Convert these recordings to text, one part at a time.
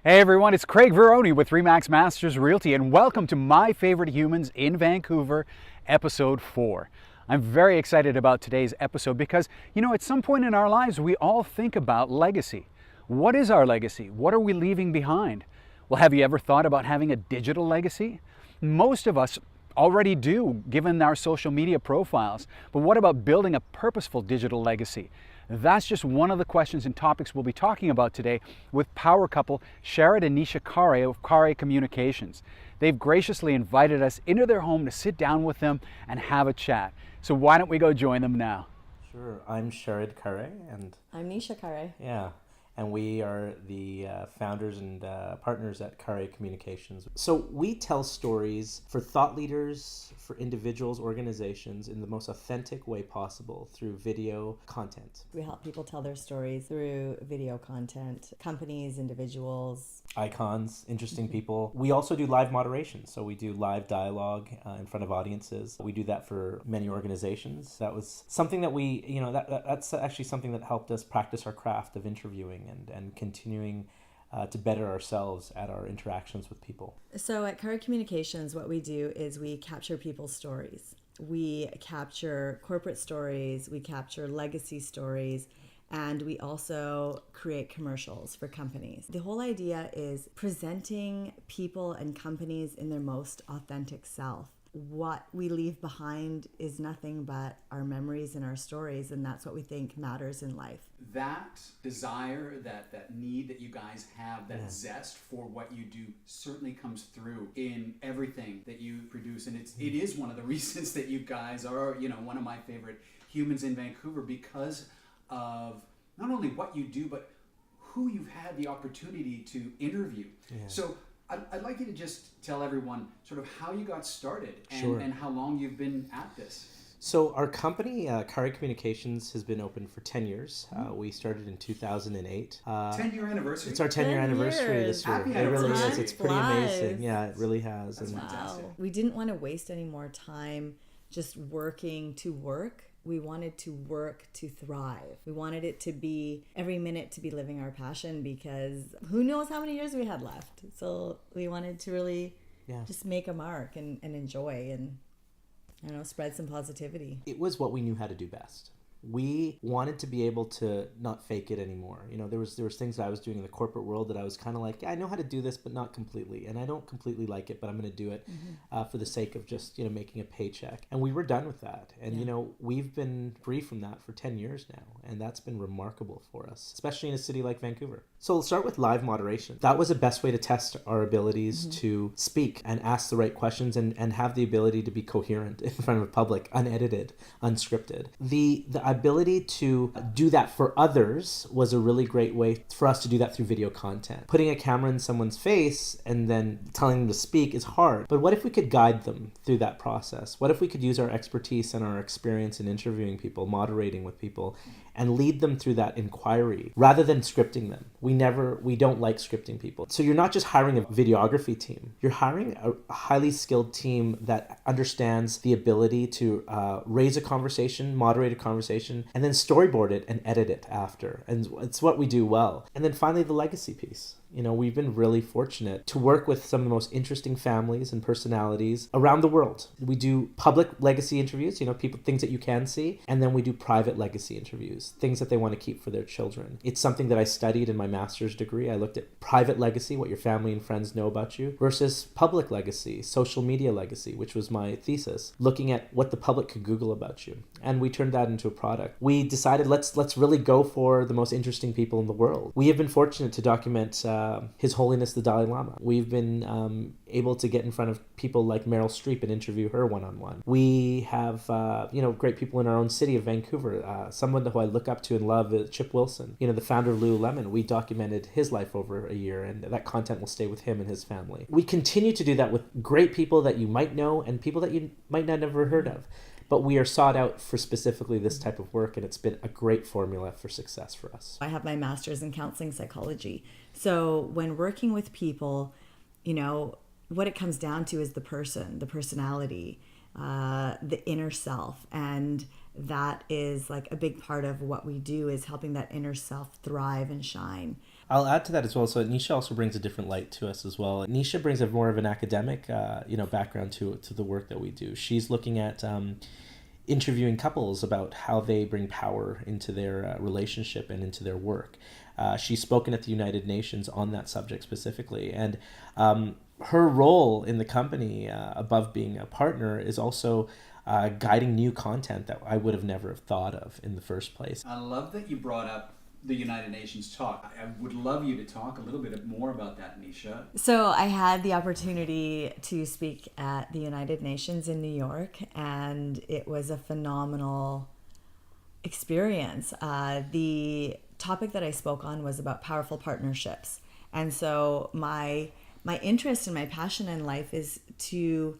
Hey everyone, it's Craig Veroni with Remax Masters Realty, and welcome to My Favorite Humans in Vancouver, episode 4. I'm very excited about today's episode because, at some point in our lives, we all think about legacy. What is our legacy? What are we leaving behind? Well, have you ever thought about having a digital legacy? Most of us already do, given our social media profiles. But what about building a purposeful digital legacy? That's just one of the questions and topics we'll be talking about today with power couple Sharad and Nisha Kharé of Khare Communications. They've graciously invited us into their home to sit down with them and have a chat. So why don't we go join them now? Sure. I'm Sharad Karé, and I'm Nisha Kharé. yeah, and we are the founders and partners at Khare Communications. So we tell stories for thought leaders, for individuals, organizations in the most authentic way possible through video content. We help people tell their stories through video content, companies, individuals. Icons, interesting people. We also do live moderation. So we do live dialogue in front of audiences. We do that for many organizations. That was something that we, that's actually something that helped us practice our craft of interviewing and continuing to better ourselves at our interactions with people. So at Khare Communications, what we do is we capture people's stories. We capture corporate stories, we capture legacy stories, and we also create commercials for companies. The whole idea is presenting people and companies in their most authentic self. What we leave behind is nothing but our memories and our stories, and that's what we think matters in life. That desire, that need that you guys have, that zest for what you do certainly comes through in everything that you produce. And it is one of the reasons that you guys are, one of my favorite humans in Vancouver, because of not only what you do, but who you've had the opportunity to interview. Yeah. So I'd like you to just tell everyone sort of how you got started and how long you've been at this. So our company, Khare Communications, has been open for 10 years. We started in 2008. 10-year anniversary. It's our 10-year anniversary this year. Happy It really anniversary. is. It's pretty amazing. Yeah, it really has. That's fantastic. We didn't want to waste any more time just working to work. We wanted to work to thrive. We wanted it to be every minute to be living our passion, because who knows how many years we had left. So we wanted to really just make a mark and enjoy and, spread some positivity. It was what we knew how to do best. We wanted to be able to not fake it anymore. There was things that I was doing in the corporate world that I was kind of like, I know how to do this, but not completely. And I don't completely like it, but I'm going to do it for the sake of just, making a paycheck. And we were done with that. And, we've been free from that for 10 years now. And that's been remarkable for us, especially in a city like Vancouver. So we'll start with live moderation. That was the best way to test our abilities to speak and ask the right questions and have the ability to be coherent in front of a public, unedited, unscripted. The ability to do that for others was a really great way for us to do that through video content. Putting a camera in someone's face and then telling them to speak is hard. But what if we could guide them through that process? What if we could use our expertise and our experience in interviewing people, moderating with people, and lead them through that inquiry rather than scripting them? We don't like scripting people. So you're not just hiring a videography team. You're hiring a highly skilled team that understands the ability to raise a conversation, moderate a conversation, and then storyboard it and edit it after. And it's what we do well. And then finally, the legacy piece. We've been really fortunate to work with some of the most interesting families and personalities around the world. We do public legacy interviews, things that you can see, and then we do private legacy interviews, things that they want to keep for their children. It's something that I studied in my master's degree. I looked at private legacy, what your family and friends know about you, versus public legacy, social media legacy, which was my thesis, looking at what the public could Google about you. And we turned that into a product. We decided let's really go for the most interesting people in the world. We have been fortunate to document His Holiness the Dalai Lama. We've been able to get in front of people like Meryl Streep and interview her one-on-one. We have great people in our own city of Vancouver. Someone who I look up to and love is Chip Wilson, the founder of Lululemon. We documented his life over a year, and that content will stay with him and his family. We continue to do that with great people that you might know and people that you might not have ever heard of. But we are sought out for specifically this type of work, and it's been a great formula for success for us. I have my master's in counseling psychology. So when working with people, what it comes down to is the person, the personality, the inner self. And that is like a big part of what we do, is helping that inner self thrive and shine. I'll add to that as well. So Nisha also brings a different light to us as well. Nisha brings a more of an academic, background to the work that we do. She's looking at interviewing couples about how they bring power into their relationship and into their work. She's spoken at the United Nations on that subject specifically, and her role in the company, above being a partner, is also guiding new content that I would have never have thought of in the first place. I love that you brought up the United Nations talk. I would love you to talk a little bit more about that, Nisha. So I had the opportunity to speak at the United Nations in New York, and it was a phenomenal experience. The topic that I spoke on was about powerful partnerships. And so my interest and my passion in life is to,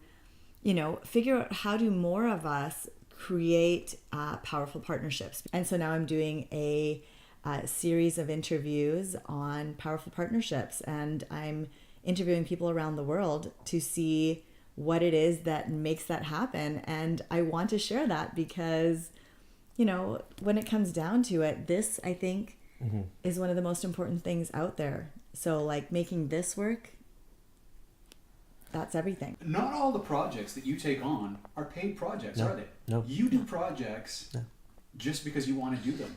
figure out how do more of us create powerful partnerships. And so now I'm doing a series of interviews on powerful partnerships, and I'm interviewing people around the world to see what it is that makes that happen. And I want to share that because, when it comes down to it, this, I think, is one of the most important things out there. So like making this work, that's everything. Not all the projects that you take on are paid projects, are they? No. You do projects just because you want to do them.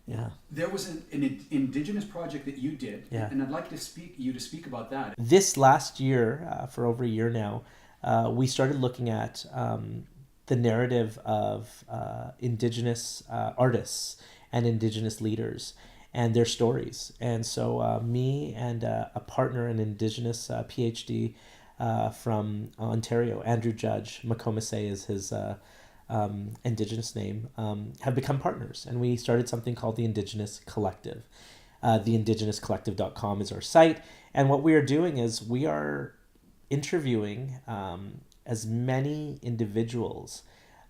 Yeah. There was an Indigenous project that you did, and I'd like to speak about that. This last year, for over a year now, we started looking at the narrative of Indigenous artists and Indigenous leaders and their stories. And so me and a partner, an Indigenous PhD from Ontario, Andrew Judge, Makomasay is his Indigenous name, have become partners. And we started something called the Indigenous Collective. TheIndigenousCollective.com is our site. And what we are doing is we are interviewing as many individuals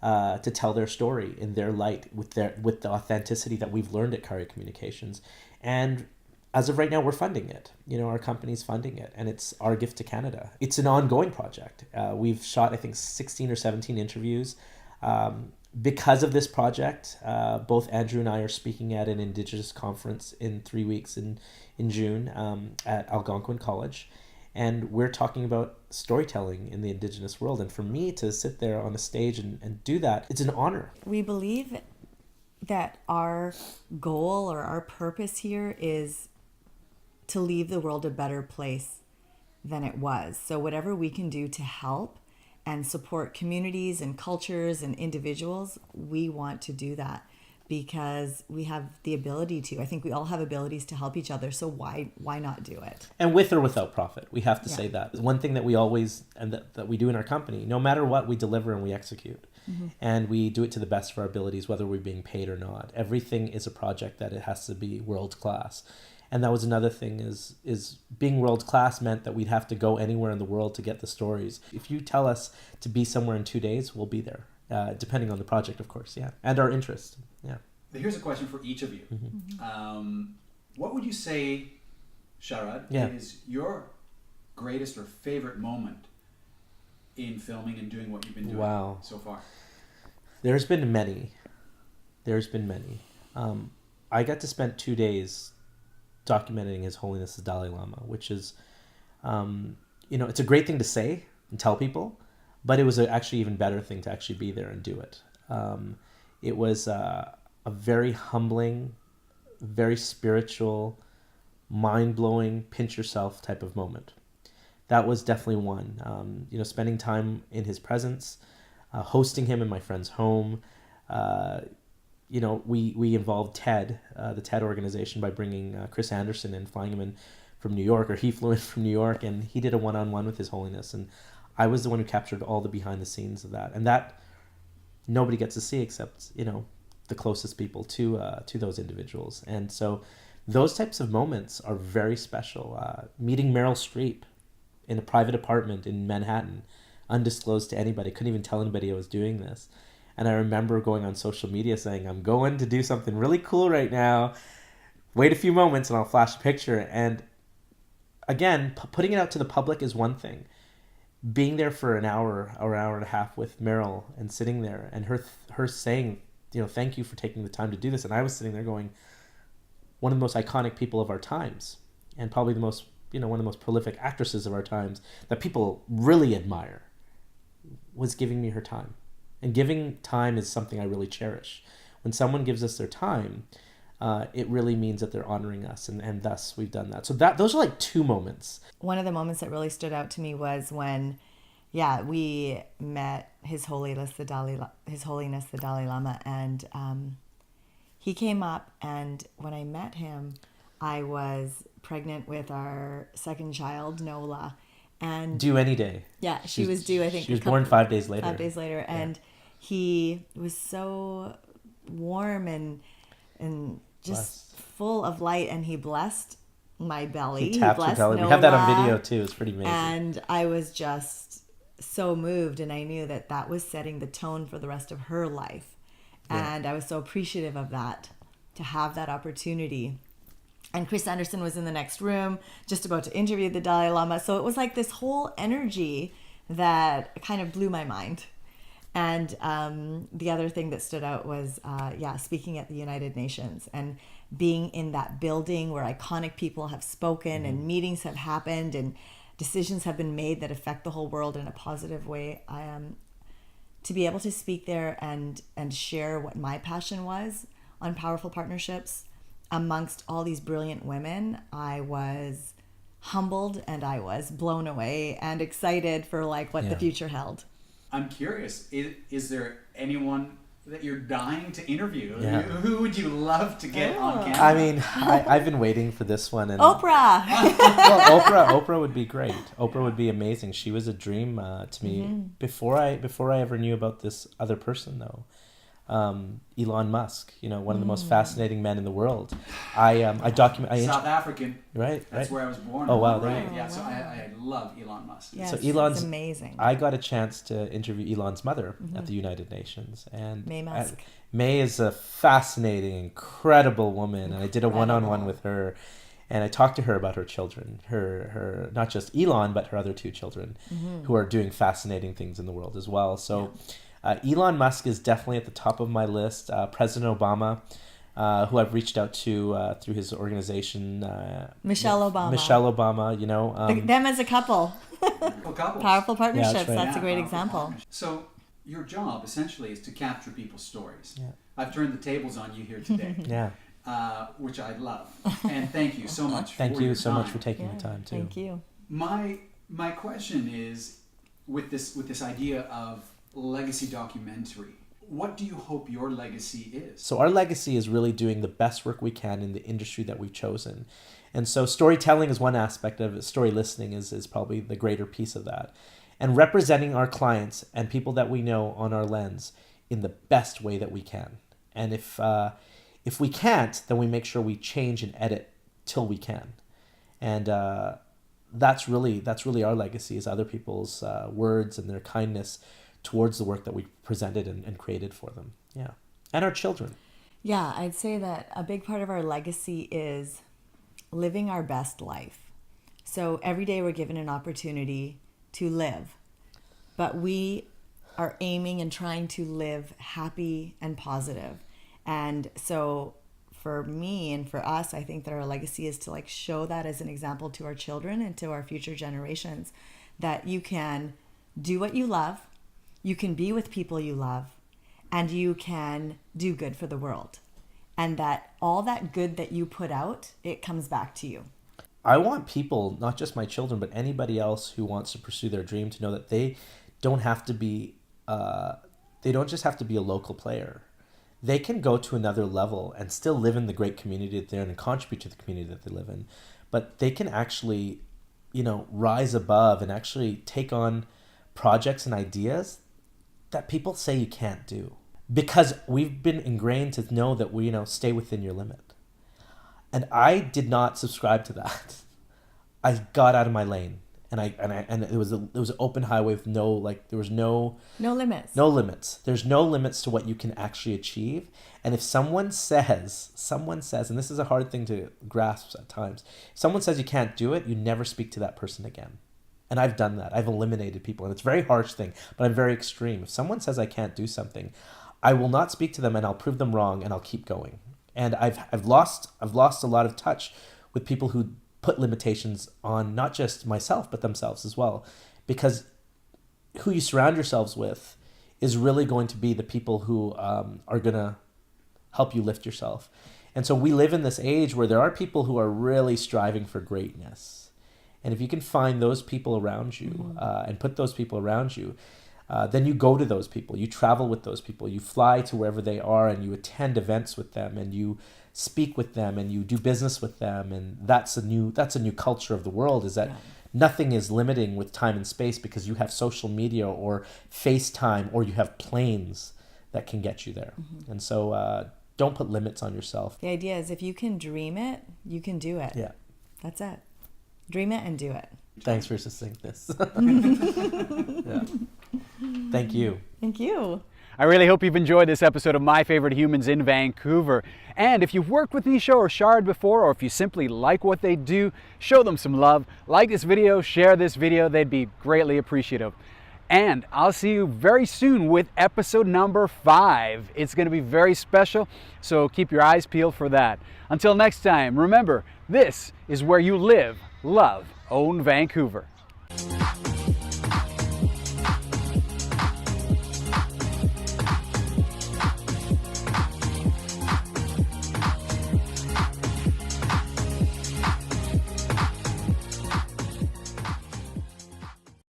to tell their story in their light with the authenticity that we've learned at Kharé Communications. And as of right now, we're funding it. Our company's funding it, and it's our gift to Canada. It's an ongoing project. We've shot, I think, 16 or 17 interviews. Because of this project, both Andrew and I are speaking at an Indigenous conference in 3 weeks in June at Algonquin College. And we're talking about storytelling in the Indigenous world. And for me to sit there on a stage and do that, it's an honor. We believe that our goal or our purpose here is to leave the world a better place than it was. So whatever we can do to help and support communities and cultures and individuals, we want to do that because we have the ability to. I think we all have abilities to help each other, so why not do it? And with or without profit, we have to say that. One thing that we always, and that we do in our company, no matter what, we deliver and we execute. Mm-hmm. And we do it to the best of our abilities, whether we're being paid or not. Everything is a project that it has to be world class. And that was another thing is being world class meant that we'd have to go anywhere in the world to get the stories. If you tell us to be somewhere in 2 days, we'll be there, depending on the project, of course, and our interest, Here's a question for each of you. Mm-hmm. What would you say, Sharad, is your greatest or favorite moment in filming and doing what you've been doing so far? There's been many. I got to spend 2 days documenting His Holiness the Dalai Lama, which is, it's a great thing to say and tell people, but it was actually even better thing to actually be there and do it. It was a very humbling, very spiritual, mind-blowing, pinch yourself type of moment. That was definitely one. Spending time in his presence, hosting him in my friend's home. We involved TED, the TED organization, by bringing Chris Anderson and flying him in from New York, or he flew in from New York, and he did a one-on-one with His Holiness. And I was the one who captured all the behind the scenes of that. And that nobody gets to see except, the closest people to those individuals. And so those types of moments are very special. Meeting Meryl Streep in a private apartment in Manhattan, undisclosed to anybody, couldn't even tell anybody I was doing this. And I remember going on social media saying, I'm going to do something really cool right now. Wait a few moments and I'll flash a picture. And again, putting it out to the public is one thing. Being there for an hour or hour and a half with Meryl and sitting there and her saying, thank you for taking the time to do this. And I was sitting there going, one of the most iconic people of our times, and probably the most, one of the most prolific actresses of our times that people really admire, was giving me her time. And giving time is something I really cherish. When someone gives us their time, it really means that they're honoring us, and thus we've done that. So those are like two moments. One of the moments that really stood out to me was when, we met His Holiness the Dalai Lama, and he came up, and when I met him, I was pregnant with our second child, Nola, and due any day. Yeah, she was due. I think she was born 5 days later. 5 days later, and he was so warm and just full of light, and he blessed my belly. He tapped her belly. We have that on video too. It's pretty amazing. And I was just so moved, and I knew that was setting the tone for the rest of her life. Yeah. And I was so appreciative of that, to have that opportunity. And Chris Anderson was in the next room, just about to interview the Dalai Lama. So it was like this whole energy that kind of blew my mind. And the other thing that stood out was, speaking at the United Nations and being in that building where iconic people have spoken, and meetings have happened, and decisions have been made that affect the whole world in a positive way. To be able to speak there and share what my passion was on powerful partnerships amongst all these brilliant women, I was humbled, and I was blown away and excited for what the future held. I'm curious, is there anyone that you're dying to interview? Yeah. Who would you love to get on camera? I mean, I've been waiting for this one. And Oprah! Well, Oprah would be great. Oprah would be amazing. She was a dream to me before I ever knew about this other person, though. Elon Musk, one of the most fascinating men in the world. South African. Right. That's where I was born. Oh, wow. Right. Yeah. So I love Elon Musk. Yes, so Elon's it's amazing. I got a chance to interview Elon's mother at the United Nations, and May Musk. May is a fascinating, incredible woman, and I did a one-on-one with her. And I talked to her about her children, her not just Elon, but her other two children, who are doing fascinating things in the world as well. So Elon Musk is definitely at the top of my list. President Obama, who I've reached out to through his organization. Michelle Obama. Them as a couple. Powerful partnerships. Yeah, that's a great example. So your job essentially is to capture people's stories. Yeah. I've turned the tables on you here today. Which I love. And thank you so much Thank for you your so time. much for taking the time too. Thank you. My question is, with this idea of legacy documentary, what do you hope your legacy is? So our legacy is really doing the best work we can in the industry that we've chosen. And so storytelling is one aspect of it. Story listening is probably the greater piece of that. And representing our clients and people that we know on our lens in the best way that we can. And if we can't, then we make sure we change and edit till we can. And that's really our legacy, is other people's words and their kindness towards the work that we presented and created for them. Yeah. And our children. Yeah, I'd say that a big part of our legacy is living our best life. So every day we're given an opportunity to live, but we are aiming and trying to live happy and positive. And so for me and for us, I think that our legacy is to show that as an example to our children and to our future generations, that you can do what you love, you can be with people you love, and you can do good for the world. And that all that good that you put out, it comes back to you. I want people, not just my children, but anybody else who wants to pursue their dream, to know that they don't have to be, they don't just have to be a local player. They can go to another level and still live in the great community that they're in and contribute to the community that they live in. But they can actually, rise above and actually take on projects and ideas that people say you can't do. Because we've been ingrained to know that we, stay within your limit. And I did not subscribe to that. I got out of my lane. And it was an open highway with there was no limits. No limits. There's no limits to what you can actually achieve. And if someone says, and this is a hard thing to grasp at times, if someone says you can't do it, you never speak to that person again. And I've done that. I've eliminated people. And it's a very harsh thing, but I'm very extreme. If someone says I can't do something, I will not speak to them, and I'll prove them wrong, and I'll keep going. And I've lost a lot of touch with people who put limitations on not just myself, but themselves as well. Because who you surround yourselves with is really going to be the people who are going to help you lift yourself. And so we live in this age where there are people who are really striving for greatness. And if you can find those people around you and put those people around you, then you go to those people, you travel with those people, you fly to wherever they are, and you attend events with them, and you speak with them, and you do business with them. And that's a new culture of the world, is that nothing is limiting with time and space, because you have social media or FaceTime, or you have planes that can get you there. And so don't put limits on yourself. The idea is if you can dream it, you can do it. Yeah. That's it. Dream it and do it. Thanks for succinctness. Yeah. Thank you. Thank you. I really hope you've enjoyed this episode of My Favorite Humans in Vancouver. And if you've worked with Nisha or Sharad before, or if you simply like what they do, show them some love. Like this video, share this video. They'd be greatly appreciative. And I'll see you very soon with episode number 5. It's going to be very special, so keep your eyes peeled for that. Until next time, remember, this is where you live, love, own Vancouver.